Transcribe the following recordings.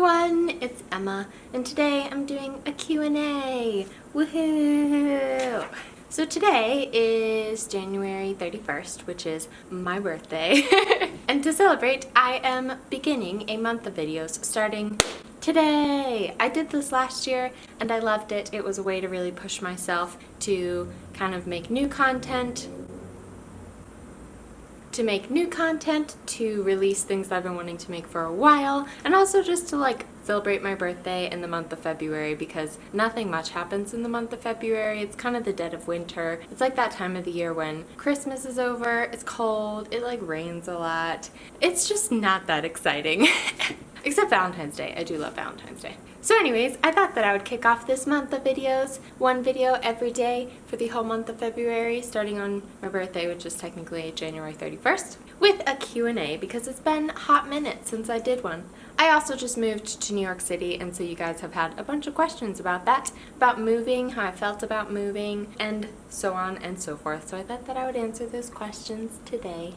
everyone, it's Emma, and today I'm doing a Q&A. Woohoo! So today is January 31st, which is my birthday. And to celebrate, I am beginning a month of videos starting today. I did this last year and I loved it. It was a way to really push myself to kind of make new content, to release things that I've been wanting to make for a while, and also just to celebrate my birthday in the month of February, because nothing much happens in the month of February. It's kind of the dead of winter. It's like that time of the year when Christmas is over, it's cold, it rains a lot. It's just not that exciting. Except Valentine's Day. I do love Valentine's Day. So anyways, I thought that I would kick off this month of videos, one video every day for the whole month of February, starting on my birthday, which is technically January 31st, with a Q&A, because it's been a hot minute since I did one. I also just moved to New York City, and so you guys have had a bunch of questions about that, about moving, how I felt about moving, and so on and so forth. So I thought that I would answer those questions today.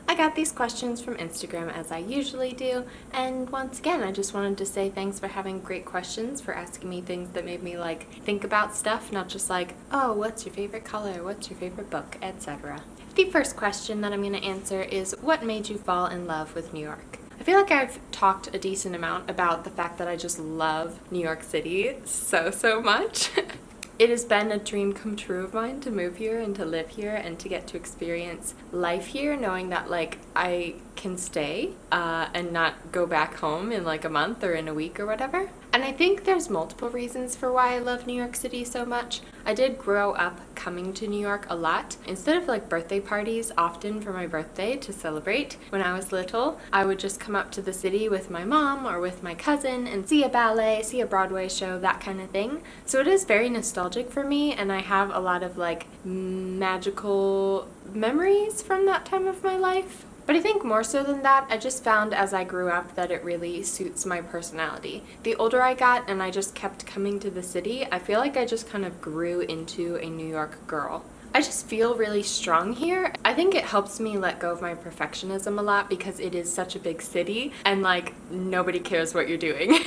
I got these questions from Instagram, as I usually do, and once again I just wanted to say thanks for having great questions, for asking me things that made me think about stuff, not just oh, what's your favorite color, what's your favorite book, etc. The first question that I'm going to answer is, what made you fall in love with New York? I feel like I've talked a decent amount about the fact that I just love New York City so much. It has been a dream come true of mine to move here and to live here and to get to experience life here, knowing that I can stay and not go back home in a month or in a week or whatever. And I think there's multiple reasons for why I love New York City so much. I did grow up coming to New York a lot. Instead of birthday parties, often for my birthday to celebrate, when I was little, I would just come up to the city with my mom or with my cousin and see a ballet, see a Broadway show, that kind of thing. So it is very nostalgic for me, and I have a lot of magical memories from that time of my life. But I think more so than that, I just found as I grew up that it really suits my personality. The older I got and I just kept coming to the city, I feel like I just kind of grew into a New York girl. I just feel really strong here. I think it helps me let go of my perfectionism a lot, because it is such a big city and nobody cares what you're doing.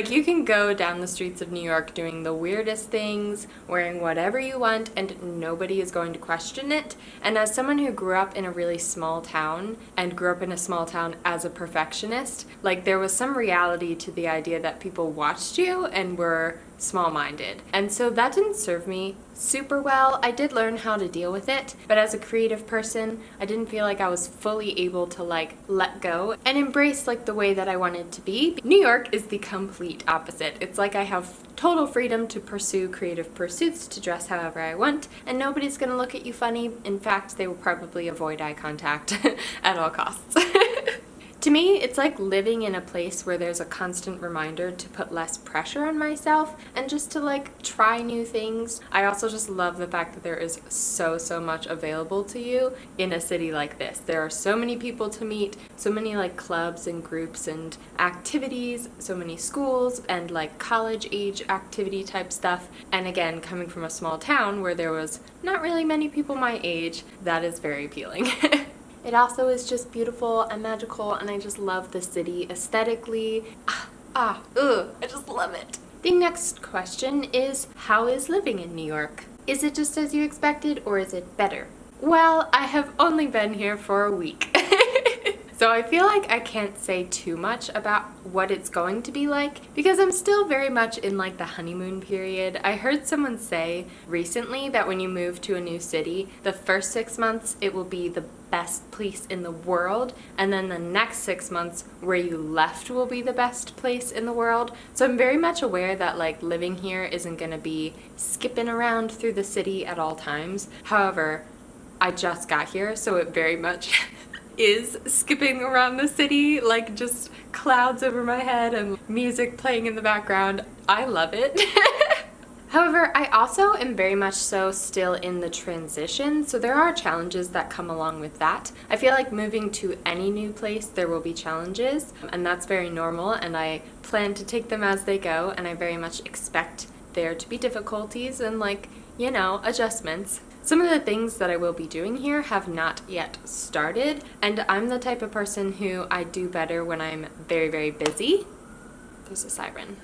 You can go down the streets of New York doing the weirdest things, wearing whatever you want, and nobody is going to question it. And as someone who grew up in a really small town, and grew up in a small town as a perfectionist, there was some reality to the idea that people watched you and were small-minded. And so that didn't serve me super well. I did learn how to deal with it, but as a creative person, I didn't feel like I was fully able to let go and embrace the way that I wanted to be. New York is the complete opposite. It's I have total freedom to pursue creative pursuits, to dress however I want, and nobody's gonna look at you funny. In fact, they will probably avoid eye contact at all costs. To me, it's like living in a place where there's a constant reminder to put less pressure on myself and just to try new things. I also just love the fact that there is so much available to you in a city like this. There are so many people to meet, so many clubs and groups and activities, so many schools and college age activity type stuff. And again, coming from a small town where there was not really many people my age, that is very appealing. It also is just beautiful and magical, and I just love the city aesthetically. I just love it. The next question is, how is living in New York? Is it just as you expected, or is it better? Well, I have only been here for a week. So I feel like I can't say too much about what it's going to be like, because I'm still very much in the honeymoon period. I heard someone say recently that when you move to a new city, the first 6 months it will be the best place in the world, and then the next 6 months where you left will be the best place in the world. So I'm very much aware that living here isn't going to be skipping around through the city at all times. However, I just got here, so it very much is skipping around the city, just clouds over my head and music playing in the background. I love it. However, I also am very much so still in the transition, so there are challenges that come along with that. I feel like moving to any new place, there will be challenges, and that's very normal, and I plan to take them as they go, and I very much expect there to be difficulties and adjustments. Some of the things that I will be doing here have not yet started, and I'm the type of person who I do better when I'm very, very busy. There's a siren.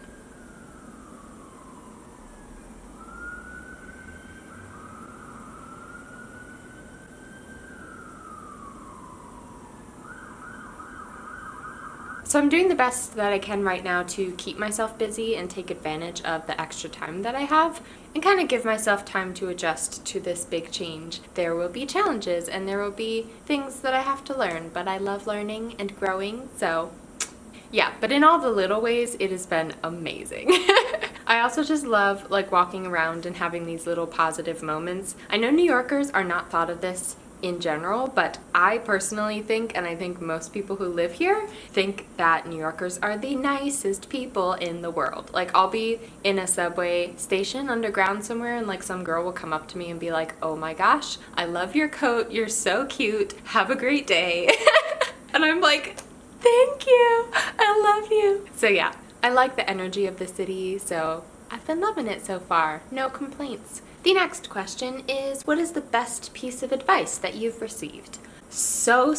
So I'm doing the best that I can right now to keep myself busy and take advantage of the extra time that I have and kind of give myself time to adjust to this big change. There will be challenges and there will be things that I have to learn, but I love learning and growing, so yeah. But in all the little ways, it has been amazing. I also just love like walking around and having these little positive moments. I know New Yorkers are not thought of this in general, but I personally think, and I think most people who live here think, that New Yorkers are the nicest people in the world. Like, I'll be in a subway station underground somewhere and like some girl will come up to me and be like, "Oh my gosh, I love your coat, you're so cute, have a great day." And I'm like, "Thank you, I love you." So yeah, I like the energy of the city, so I've been loving it so far. No complaints. The next question is, what is the best piece of advice that you've received? So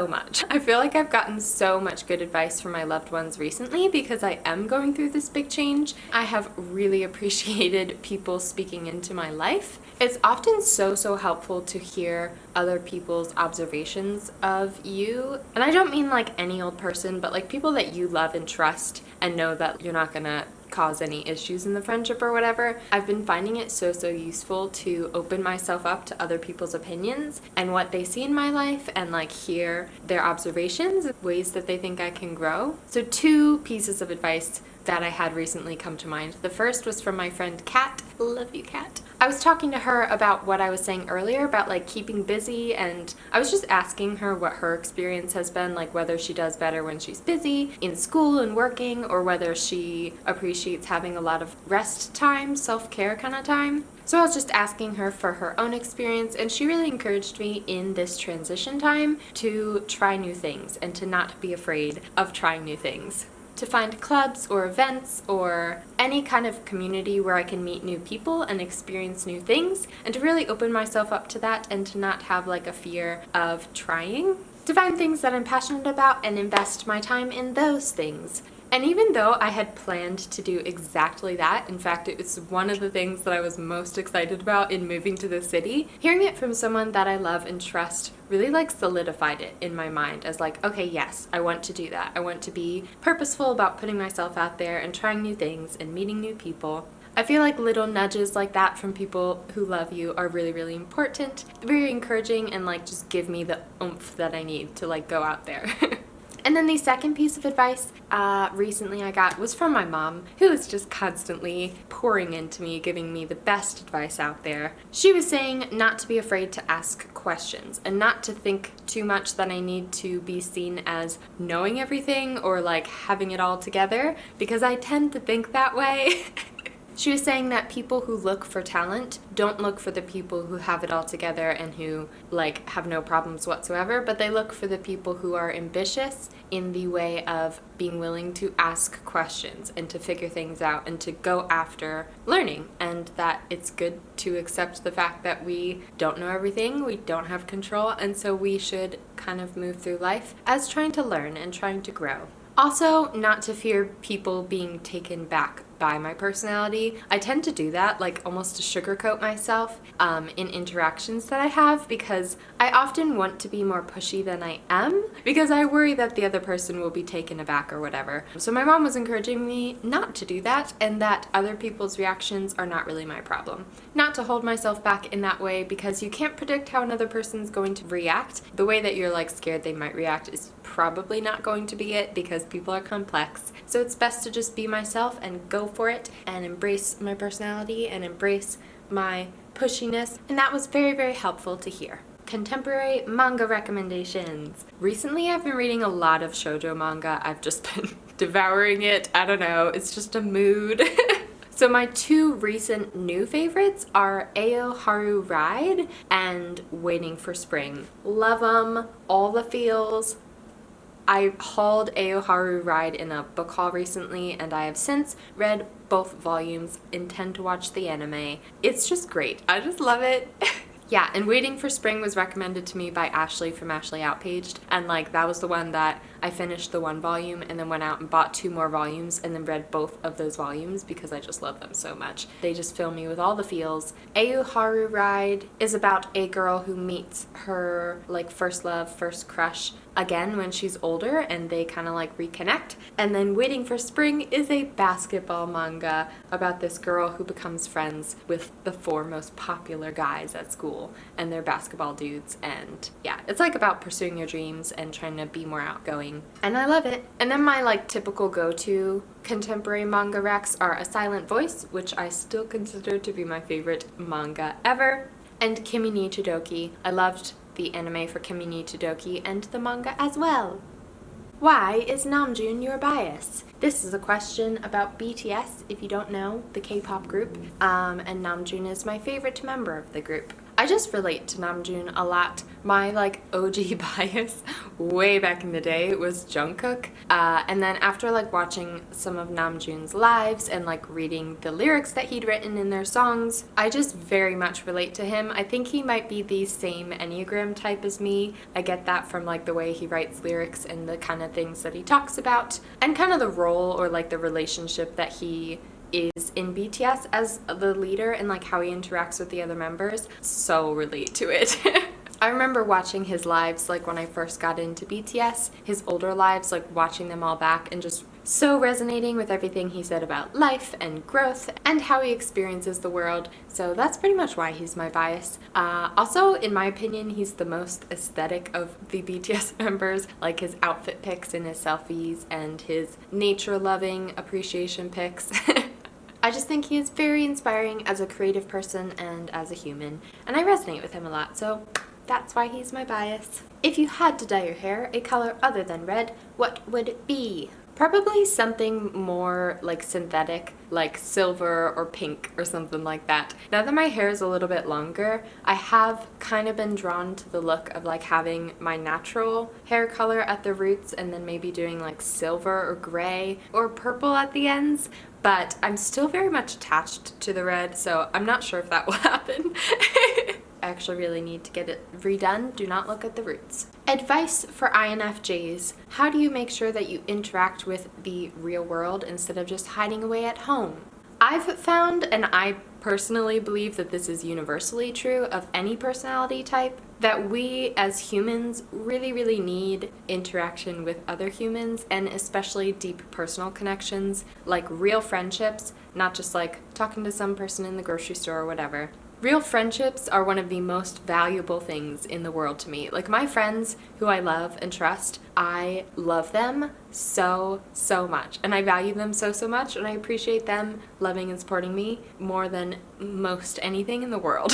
much. I feel like I've gotten so much good advice from my loved ones recently because I am going through this big change. I have really appreciated people speaking into my life. It's often so helpful to hear other people's observations of you. And I don't mean like any old person, but like people that you love and trust and know that you're not gonna cause any issues in the friendship or whatever. I've been finding it so useful to open myself up to other people's opinions and what they see in my life and like hear their observations, ways that they think I can grow. So 2 pieces of advice that I had recently come to mind. The first was from my friend Kat. Love you, Kat. I was talking to her about what I was saying earlier about like keeping busy, and I was just asking her what her experience has been, like whether she does better when she's busy in school and working, or whether she appreciates having a lot of rest time, self-care kind of time. So I was just asking her for her own experience, and she really encouraged me in this transition time to try new things and to not be afraid of trying new things. To find clubs or events or any kind of community where I can meet new people and experience new things, and to really open myself up to that and to not have like a fear of trying. To find things that I'm passionate about and invest my time in those things. And even though I had planned to do exactly that, in fact, it was one of the things that I was most excited about in moving to the city, hearing it from someone that I love and trust really like solidified it in my mind as like, okay, yes, I want to do that. I want to be purposeful about putting myself out there and trying new things and meeting new people. I feel like little nudges like that from people who love you are really important, very encouraging, and like just give me the oomph that I need to like go out there. And then the second piece of advice recently I got was from my mom, who is just constantly pouring into me, giving me the best advice out there. She was saying not to be afraid to ask questions and not to think too much that I need to be seen as knowing everything or like having it all together, because I tend to think that way. She was saying that people who look for talent don't look for the people who have it all together and who like have no problems whatsoever, but they look for the people who are ambitious in the way of being willing to ask questions and to figure things out and to go after learning, and that it's good to accept the fact that we don't know everything, we don't have control, and so we should kind of move through life as trying to learn and trying to grow. Also, not to fear people being taken back by my personality. I tend to do that, like almost to sugarcoat myself in interactions that I have, because I often want to be more pushy than I am because I worry that the other person will be taken aback or whatever. So my mom was encouraging me not to do that, and that other people's reactions are not really my problem. Not to hold myself back in that way, because you can't predict how another person's going to react. The way that you're like scared they might react is probably not going to be it, because people are complex. So it's best to just be myself and go for it and embrace my personality and embrace my pushiness. And that was very helpful to hear. Contemporary manga recommendations. Recently I've been reading a lot of shoujo manga. I've just been devouring it. I don't know, it's just a mood. So my 2 recent new favorites are Ao Haru Ride and Waiting for Spring. Love them, all the feels. I hauled Aoharu Ride in a book haul recently, and I have since read both volumes, intend to watch the anime. It's just great. I just love it. Yeah, and Waiting for Spring was recommended to me by Ashley from Ashley Outpaged, and like that was the one that I finished the one volume and then went out and bought 2 more volumes and then read both of those volumes because I just love them so much. They just fill me with all the feels. Aoharu Ride is about a girl who meets her like first love, first crush again when she's older, and they kind of like reconnect. And then Waiting for Spring is a basketball manga about this girl who becomes friends with the 4 most popular guys at school, and they're basketball dudes, and yeah, it's like about pursuing your dreams and trying to be more outgoing, and I love it. And then my like typical go-to contemporary manga recs are A Silent Voice, which I still consider to be my favorite manga ever, and Kimi ni Todoki. I loved the anime for Kimi ni Todoki and the manga as well. Why is Namjoon your bias? This is a question about BTS, if you don't know, the K-pop group, and Namjoon is my favorite member of the group. I just relate to Namjoon a lot. My like OG bias way back in the day was Jungkook, and then after like watching some of Namjoon's lives and like reading the lyrics that he'd written in their songs, I just very much relate to him. I think he might be the same Enneagram type as me. I get that from like the way he writes lyrics and the kind of things that he talks about, and kind of the role or like the relationship that he is in BTS as the leader and like how he interacts with the other members. So relate to it. I remember watching his lives like when I first got into BTS, his older lives, like watching them all back and just so resonating with everything he said about life and growth and how he experiences the world. So that's pretty much why he's my bias. Also, in my opinion, he's the most aesthetic of the BTS members, like his outfit pics and his selfies and his nature-loving appreciation pics. I just think he is very inspiring as a creative person and as a human, and I resonate with him a lot, so that's why he's my bias. If you had to dye your hair a color other than red, what would it be? Probably something more like synthetic, like silver or pink or something like that. Now that my hair is a little bit longer, I have kind of been drawn to the look of like having my natural hair color at the roots and then maybe doing like silver or gray or purple at the ends, but I'm still very much attached to the red, so I'm not sure if that will happen. I actually really need to get it redone. Do not look at the roots. Advice for INFJs. How do you make sure that you interact with the real world instead of just hiding away at home? I've found, and I personally believe that this is universally true of any personality type, that we as humans really need interaction with other humans, and especially deep personal connections, like real friendships, not just like talking to some person in the grocery store or whatever. Real friendships are one of the most valuable things in the world to me. Like my friends who I love and trust, I love them so much, and I value them so much, and I appreciate them loving and supporting me more than most anything in the world.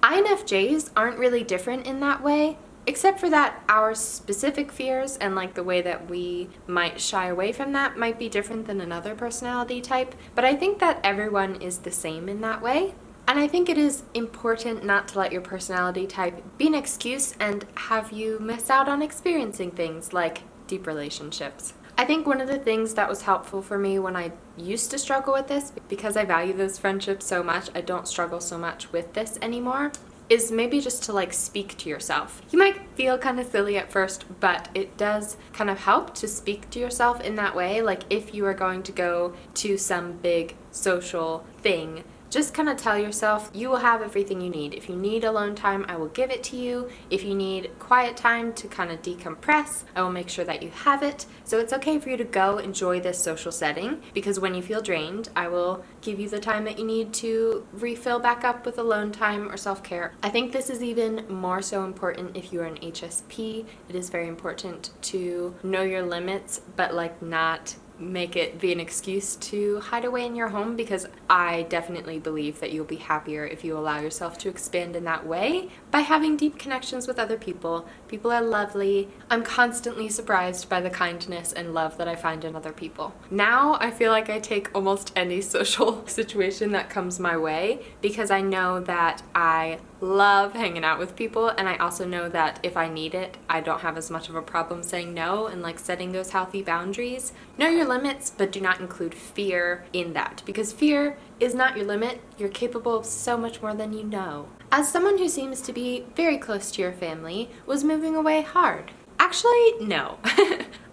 INFJs aren't really different in that way, except for that our specific fears and like the way that we might shy away from that might be different than another personality type, but I think that everyone is the same in that way. And I think it is important not to let your personality type be an excuse and have you miss out on experiencing things like deep relationships. I think one of the things that was helpful for me when I used to struggle with this, because I value those friendships so much, I don't struggle so much with this anymore, is maybe just to like speak to yourself. You might feel kind of silly at first, but it does kind of help to speak to yourself in that way. Like if you are going to go to some big social thing, just kind of tell yourself you will have everything you need. If you need alone time, I will give it to you. If you need quiet time to kind of decompress, I will make sure that you have it. So it's okay for you to go enjoy this social setting, because when you feel drained, I will give you the time that you need to refill back up with alone time or self-care. I think this is even more so important if you are an HSP. It is very important to know your limits, but like not make it be an excuse to hide away in your home, because I definitely believe that you'll be happier if you allow yourself to expand in that way by having deep connections with other people. People are lovely. I'm constantly surprised by the kindness and love that I find in other people. Now I feel like I take almost any social situation that comes my way because I know that I love hanging out with people, and I also know that if I need it, I don't have as much of a problem saying no and like setting those healthy boundaries. Know your limits, but do not include fear in that, because fear is not your limit. You're capable of so much more than you know. As someone who seems to be very close to your family, was moving away hard? Actually, no.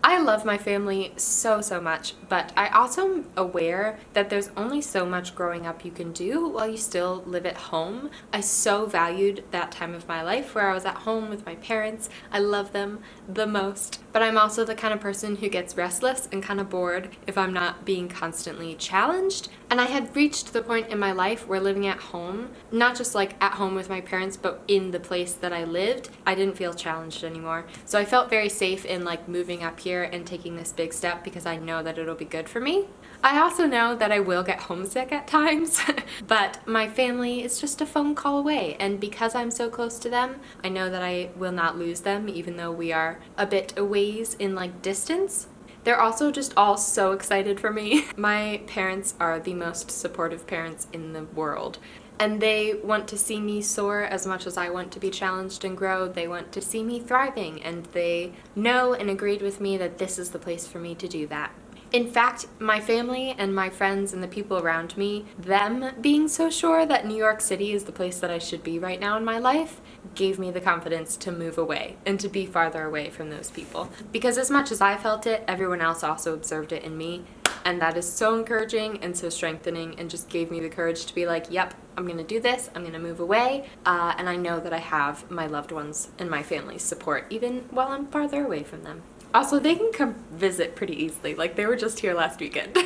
I love my family so much, but I also am aware that there's only so much growing up you can do while you still live at home. I so valued that time of my life where I was at home with my parents. I love them the most, but I'm also the kind of person who gets restless and kind of bored if I'm not being constantly challenged. And I had reached the point in my life where living at home, not just like at home with my parents, but in the place that I lived, I didn't feel challenged anymore. So I felt very safe in like moving up here and taking this big step because I know that it'll be good for me. I also know that I will get homesick at times, but my family is just a phone call away, and because I'm so close to them, I know that I will not lose them even though we are a bit a ways in like distance. They're also just all so excited for me. My parents are the most supportive parents in the world. And they want to see me soar as much as I want to be challenged and grow. They want to see me thriving, and they know and agreed with me that this is the place for me to do that. In fact, my family and my friends and the people around me, them being so sure that New York City is the place that I should be right now in my life, gave me the confidence to move away and to be farther away from those people. Because as much as I felt it, everyone else also observed it in me. And that is so encouraging and so strengthening, and just gave me the courage to be like, yep, I'm gonna do this, I'm gonna move away, and I know that I have my loved ones and my family's support even while I'm farther away from them. Also, they can come visit pretty easily, like they were just here last weekend.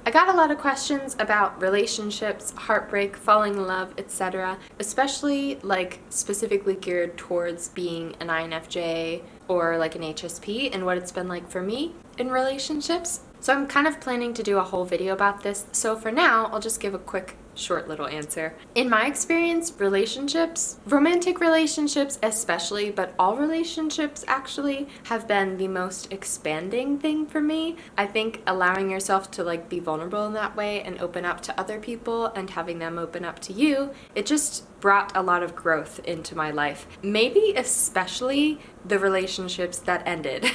I got a lot of questions about relationships, heartbreak, falling in love, etc., especially like specifically geared towards being an INFJ or like an HSP and what it's been like for me in relationships. So I'm kind of planning to do a whole video about this, so for now I'll just give a quick short little answer. In my experience, relationships, romantic relationships especially, but all relationships actually, have been the most expanding thing for me. I think allowing yourself to like be vulnerable in that way and open up to other people and having them open up to you, it just brought a lot of growth into my life. Maybe especially the relationships that ended.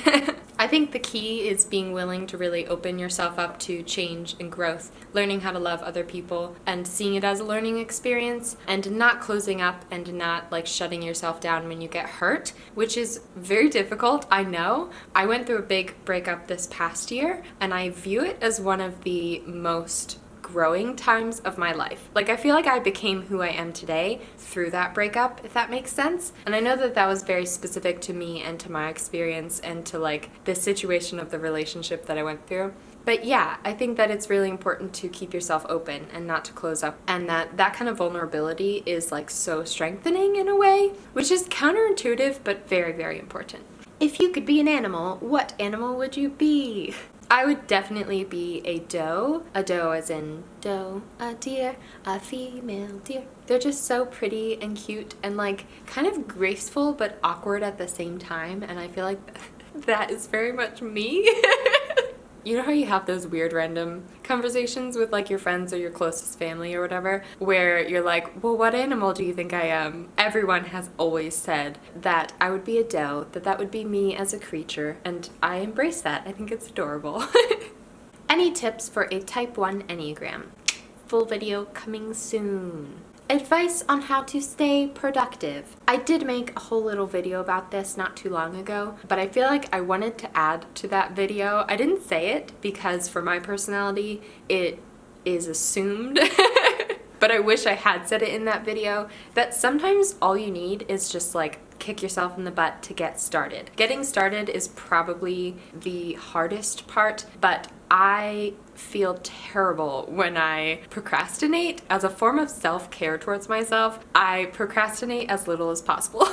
I think the key is being willing to really open yourself up to change and growth, learning how to love other people and seeing it as a learning experience, and not closing up and not like shutting yourself down when you get hurt, which is very difficult, I know. I went through a big breakup this past year, and I view it as one of the most growing times of my life. Like, I feel like I became who I am today through that breakup, if that makes sense. And I know that that was very specific to me and to my experience and to like the situation of the relationship that I went through. But yeah, I think that it's really important to keep yourself open and not to close up, and that kind of vulnerability is like so strengthening in a way, which is counterintuitive but very important. If you could be an animal, what animal would you be? I would definitely be a doe as in doe, a deer, a female deer. They're just so pretty and cute and like kind of graceful but awkward at the same time, and I feel like that is very much me. You know how you have those weird random conversations with like your friends or your closest family or whatever, where you're like, well, what animal do you think I am? Everyone has always said that I would be a doe, that would be me as a creature, and I embrace that. I think it's adorable. Any tips for a type 1 Enneagram? Full video coming soon. Advice on how to stay productive. I did make a whole little video about this not too long ago, but I feel like I wanted to add to that video. I didn't say it because for my personality, it is assumed, but I wish I had said it in that video, that sometimes all you need is just like kick yourself in the butt to get started. Getting started is probably the hardest part, but I feel terrible when I procrastinate. As a form of self-care towards myself, I procrastinate as little as possible.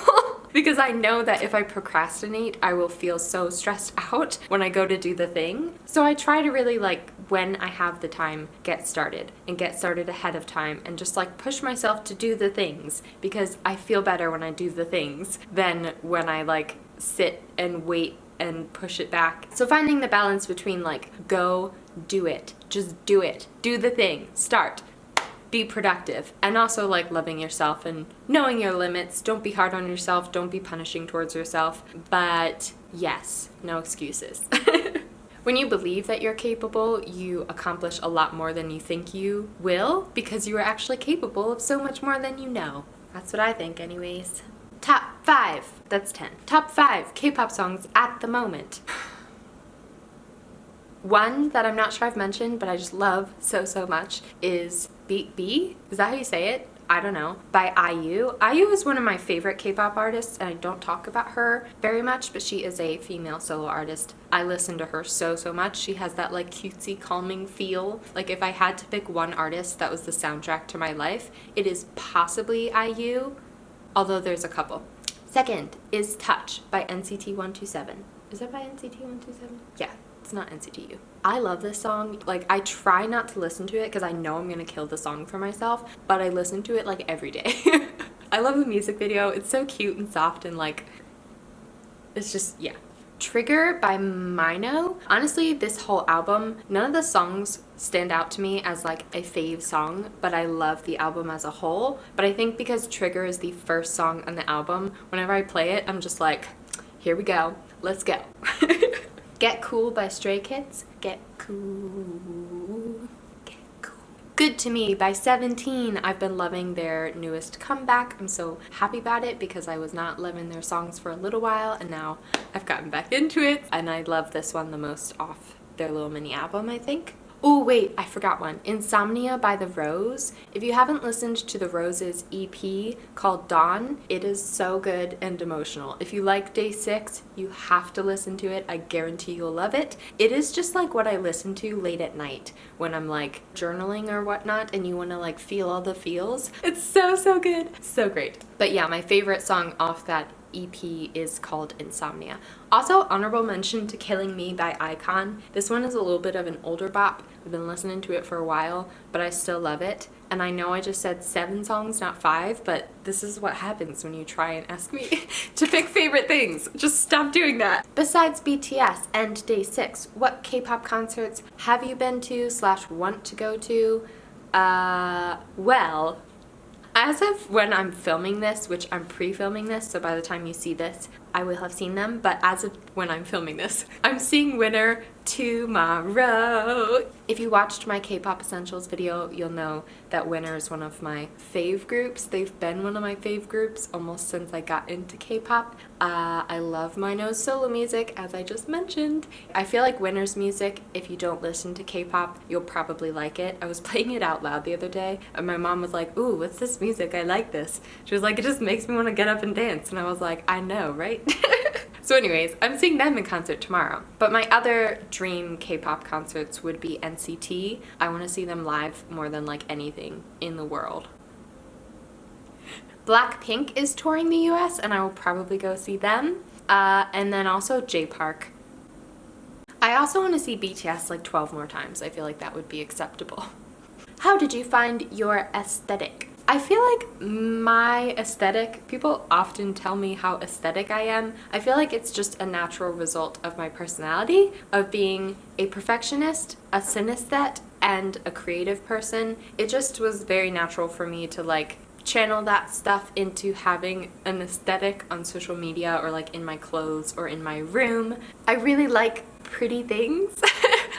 Because I know that if I procrastinate, I will feel so stressed out when I go to do the thing. So I try to really like, when I have the time, get started and get started ahead of time and just like push myself to do the things, because I feel better when I do the things than when I like sit and wait and push it back. So finding the balance between like, go, do it, just do it, do the thing, start, be productive, and also like loving yourself and knowing your limits. Don't be hard on yourself, don't be punishing towards yourself, but yes, no excuses. When you believe that you're capable, you accomplish a lot more than you think you will, because you are actually capable of so much more than you know. That's what I think anyways. Top 5, that's 10. Top 5 K-pop songs at the moment. One that I'm not sure I've mentioned, but I just love so much is bday. Is that how you say it? I don't know. By IU. IU is one of my favorite K-pop artists, and I don't talk about her very much, but she is a female solo artist. I listen to her so much. She has that like cutesy, calming feel. Like if I had to pick one artist that was the soundtrack to my life, it is possibly IU, although there's a couple. Second is Touch by NCT 127. Is that by NCT 127? Yeah. It's not NCTU. I love this song. Like, I try not to listen to it because I know I'm gonna kill the song for myself, but I listen to it like every day. I love the music video. It's so cute and soft and like, it's just, yeah. Trigger by Mino. Honestly, this whole album, none of the songs stand out to me as like a fave song, but I love the album as a whole. But I think because Trigger is the first song on the album, whenever I play it, I'm just like, here we go, let's go. Get Cool by Stray Kids. Get cool. Get cool. Good to Me by 17. I've been loving their newest comeback. I'm so happy about it because I was not loving their songs for a little while, and now I've gotten back into it. And I love this one the most off their little mini album, I think. Oh wait, I forgot one. Insomnia by The Rose. If you haven't listened to The Rose's EP called Dawn, it is so good and emotional. If you like Day 6, you have to listen to it. I guarantee you'll love it. It is just like what I listen to late at night when I'm like journaling or whatnot and you want to like feel all the feels. It's so good. So great. But yeah, my favorite song off that EP is called Insomnia. Also, honorable mention to Killing Me by iKON. This one is a little bit of an older bop. I've been listening to it for a while, but I still love it. And I know I just said 7 songs, not 5, but this is what happens when you try and ask me to pick favorite things. Just stop doing that. Besides BTS and Day 6, what K-pop concerts have you been to / want to go to? Well, as of when I'm filming this, which I'm pre-filming this, so by the time you see this, I will have seen them, but as of when I'm filming this, I'm seeing Winner tomorrow. If you watched my K-pop Essentials video, you'll know that Winner is one of my fave groups. They've been one of my fave groups almost since I got into K-pop. I love Mino's solo music, as I just mentioned. I feel like Winner's music, if you don't listen to K-pop, you'll probably like it. I was playing it out loud the other day, and my mom was like, ooh, what's this music? I like this. She was like, it just makes me want to get up and dance. And I was like, I know, right? So anyways, I'm seeing them in concert tomorrow. But my other dream K-pop concerts would be NCT. I want to see them live more than like anything in the world. Blackpink is touring the US and I will probably go see them. And then also J-Park. I also want to see BTS like 12 more times. I feel like that would be acceptable. How did you find your aesthetic? I feel like my aesthetic, people often tell me how aesthetic I am. I feel like it's just a natural result of my personality, of being a perfectionist, a synesthete, and a creative person. It just was very natural for me to like channel that stuff into having an aesthetic on social media or like in my clothes or in my room. I really like pretty things.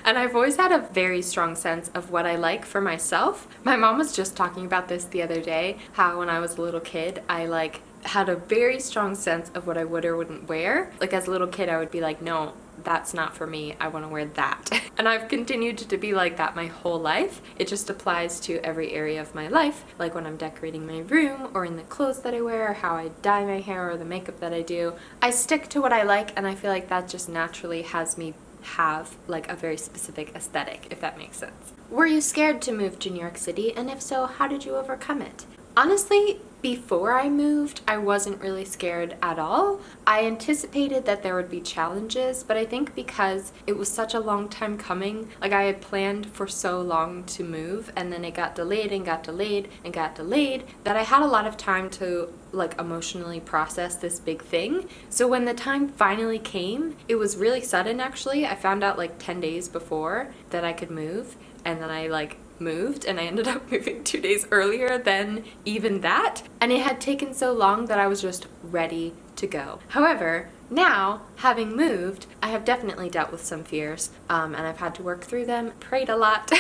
And I've always had a very strong sense of what I like for myself. My mom was just talking about this the other day, how when I was a little kid, I like had a very strong sense of what I would or wouldn't wear. Like as a little kid, I would be like, no, that's not for me. I want to wear that. And I've continued to be like that my whole life. It just applies to every area of my life, like when I'm decorating my room or in the clothes that I wear, or how I dye my hair or the makeup that I do. I stick to what I like, and I feel like that just naturally has me have like a very specific aesthetic, if that makes sense. Were you scared to move to New York City? And if so, how did you overcome it? Honestly, before I moved, I wasn't really scared at all. I anticipated that there would be challenges, but I think because it was such a long time coming, like I had planned for so long to move, and then it got delayed and got delayed and got delayed, that I had a lot of time to like emotionally process this big thing. So when the time finally came, it was really sudden actually. I found out like 10 days before that I could move, and then I like moved, and I ended up moving 2 days earlier than even that, and it had taken so long that I was just ready to go. However, now, having moved, I have definitely dealt with some fears, and I've had to work through them, prayed a lot.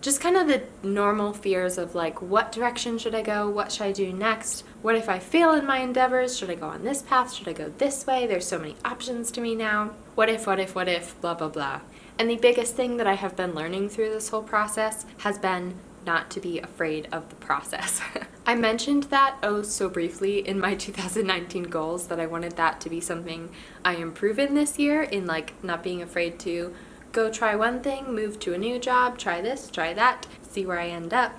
Just kind of the normal fears of like, what direction should I go? What should I do next? What if I fail in my endeavors? Should I go on this path? Should I go this way? There's so many options to me now. What if, blah, blah, blah. And the biggest thing that I have been learning through this whole process has been not to be afraid of the process. I mentioned that oh so briefly in my 2019 goals, that I wanted that to be something I improve in this year, in like not being afraid to go try one thing, move to a new job, try this, try that, see where I end up.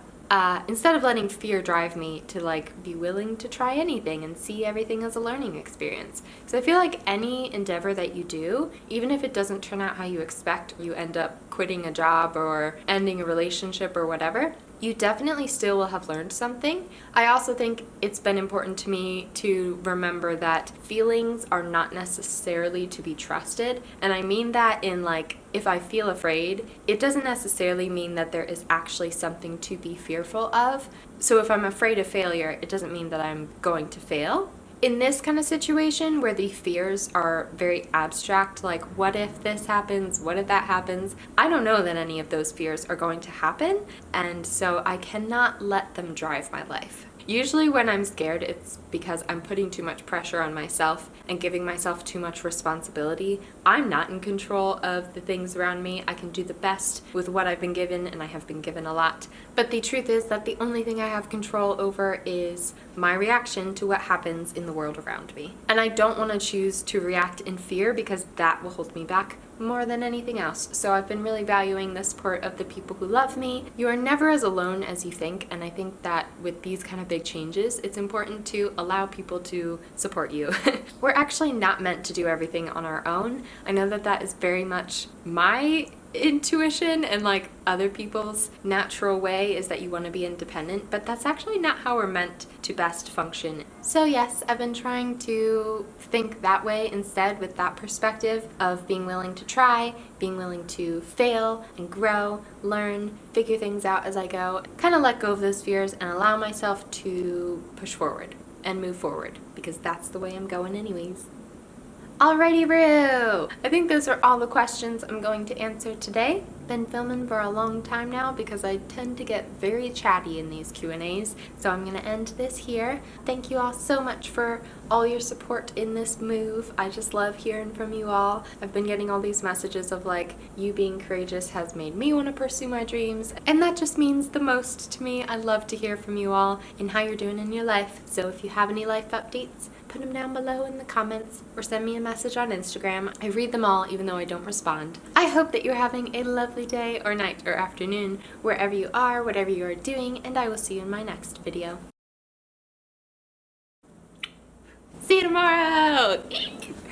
Instead of letting fear drive me to like be willing to try anything and see everything as a learning experience. So I feel like any endeavor that you do, even if it doesn't turn out how you expect, you end up quitting a job or ending a relationship or whatever, you definitely still will have learned something. I also think it's been important to me to remember that feelings are not necessarily to be trusted. And I mean that in like, if I feel afraid, it doesn't necessarily mean that there is actually something to be fearful of. So if I'm afraid of failure, it doesn't mean that I'm going to fail. In this kind of situation where the fears are very abstract, like what if this happens, what if that happens, I don't know that any of those fears are going to happen, and so I cannot let them drive my life. Usually when I'm scared, it's because I'm putting too much pressure on myself and giving myself too much responsibility. I'm not in control of the things around me. I can do the best with what I've been given, and I have been given a lot. But the truth is that the only thing I have control over is my reaction to what happens in the world around me. And I don't want to choose to react in fear, because that will hold me back more than anything else. So I've been really valuing the support of the people who love me. You are never as alone as you think, and I think that with these kind of big changes, it's important to allow people to support you. We're actually not meant to do everything on our own. I know that that is very much my intuition, and like other people's natural way is that you want to be independent, but that's actually not how we're meant to best function. So yes, I've been trying to think that way instead, with that perspective of being willing to try, being willing to fail and grow, learn, figure things out as I go, kind of let go of those fears and allow myself to push forward and move forward, because that's the way I'm going anyways. Alrighty, Roo! I think those are all the questions I'm going to answer today. Been filming for a long time now because I tend to get very chatty in these Q&As, so I'm going to end this here. Thank you all so much for all your support in this move. I just love hearing from you all. I've been getting all these messages of like, you being courageous has made me want to pursue my dreams, and that just means the most to me. I love to hear from you all and how you're doing in your life. So if you have any life updates, put them down below in the comments or send me a message on Instagram. I read them all even though I don't respond. I hope that you're having a lovely day or night or afternoon wherever you are, whatever you are doing, and I will see you in my next video. See you tomorrow!